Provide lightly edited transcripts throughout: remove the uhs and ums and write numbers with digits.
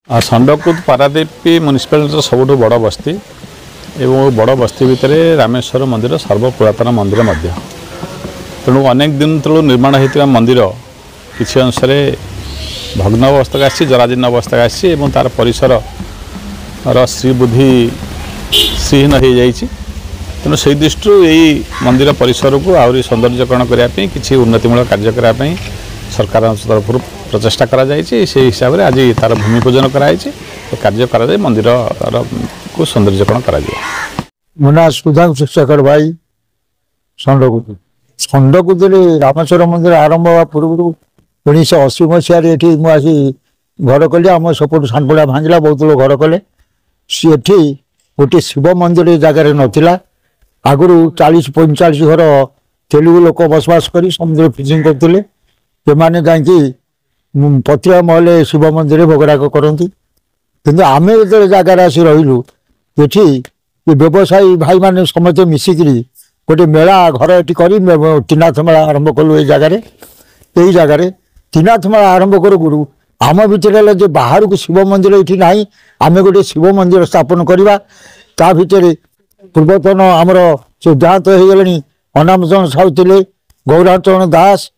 षण्डकुद Paradip municipality सबुठ बड़ बस्ती एवं बड़ बस्ती भितर रामेश्वर मंदिर सर्वपुरातन मंदिर तेणु अनेक दिन तलू निर्माण होता मंदिर किसी अंश भग्न अवस्था आसी जराजीर्ण अवस्था आसी तार परिसर श्रीबुद्धि श्रीहीन हो जाए तेणु से दृष्टि यही मंदिर परिसर को आहरी सौंदर्यकरण करने किसी उन्नतिमूलक कार्य करने सरकार तरफ प्रचेषा कर हिसाब से आज तार भूमि पूजन कराई कार्य कर मंदिर को सौंदर्यकरण कर मो ना सुधांशु शेखर भाई षण्डकुद षण्डकुद रामेश्वर मंदिर आरंभ हवा पूर्व 1980 मसीह मुझे घर कली आम सपोर्ट सानपड़ा भांगला बहुत लोग घर कले सी गोटे शिव मंदिर जगार नाला आगुरी 40-45 घर तेलुगु लोक बसवास कर समुद्र फिशिंग करते से जाकि पतिया महल शिव मंदिर भोगराग करती कि आम जो जगार आसी रही ये व्यवसायी भाई मैंने समस्त मिसिक गोटे मेला घर ये त्रिनाथ मेला आरंभ कलु ये जगार त्रिनाथ मेला आरंभ करू गुरु आम भितर जो बाहर को शिव मंदिर ये ना आम गोटे शिव मंदिर स्थापन करवा ता भितर पूर्वतन आमर से देहांत हो गले अनामचरण साहू थे गौराचरण दास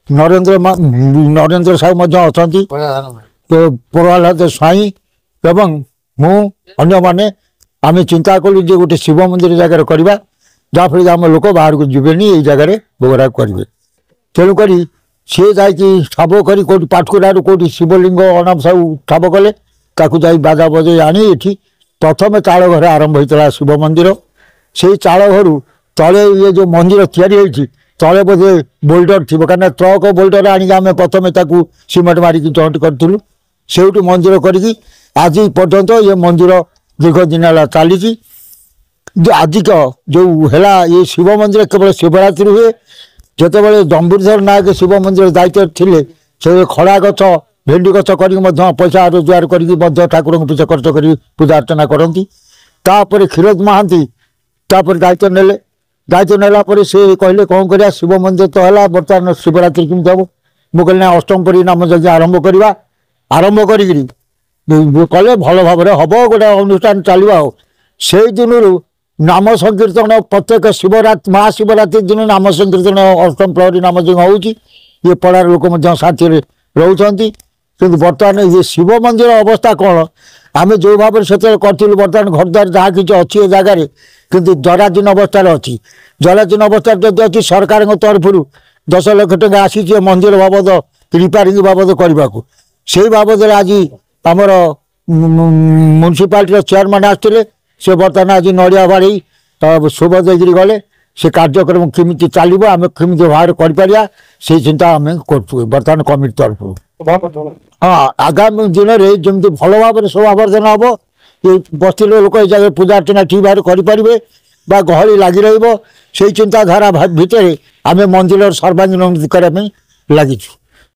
नरेंद्र साहू अच्छा प्रहलाद स्वाई एवं मुझे आम चिंता कलु जे गोटे शिव मंदिर जगार करवा जहाँफल आम लोक बाहर को जीवेनि ये जगार भोगराग करेंगे तेणुक सी जाकि ठाब कर पाटकुरारू कौटी शिवलिंग अनाम साहू ठाब कले जा बाजा बजे आनी ये प्रथम चाल घर आरंभ होता शिव मंदिर से चाल घर तले ये जो मंदिर या तले बोधे बोल्डर थी कहीं ट्रक बोल्डर आम प्रथम सीमेंट मारिक जॉइंट करूँ से मंदिर करी आज पर्यंत ये मंदिर दीर्घ दिन है चली आजिक जो है ये शिव मंदिर केवल शिवरात्रि हुए जिते दम्बुधर नायक शिव मंदिर दायित्व थे से खड़ा गच भेंडी गच कर पैसा रोजगार कर ठाकुर पूजा खर्च कर पूजा अर्चना करती क्षीरोद महांती दायित्व नेले दायित्व नेला से कहले कौन कर शिव मंदिर तो है बर्तमान शिवरात्रि केमी हम मुझे कहना अष्टम परी नाम यज्ञ आरंभ करवा आरंभ कले भल भाव हम गोटे अनुष्ठान चलो से दिन नाम संकीर्तन प्रत्येक शिवरात्रि महाशिवरात्रि दिन नाम संकीर्तन अष्टम प्रहरी नाम यज्ञ हो पड़ार लोक शांति रोचान कि बर्तमान ये शिव मंदिर अवस्था कौन आम जो भाव से करूँ बर्तमान घरद्वार जहाँ कि अच्छी जगार कि जराजीर्ण अवस्था अच्छी जराजीर्ण अवस्था जब अच्छी सरकार तरफ 10 लाख टका आसी मंदिर बाबद रिपेयरिंग बाबद करने को से बाबद आज आमर म्यूनिसिपालिटी चेयरमैन आसते से बर्तमान आज नड़िया बाड़ी शुभ देकर गले से कार्यक्रम केमी चलो आम केमी बाहर कर चिंता आम कर बर्तमान कमिटी तरफ हाँ आगामी दिन में जमी भल भाव शोभावर्धन हम ये बस्ती लोक जगह पूजा अर्चना ठीक भाव करें गहली लगी रही चिंताधारा भितर आम मंदिर सर्वांगीण उन्नति करने लगी।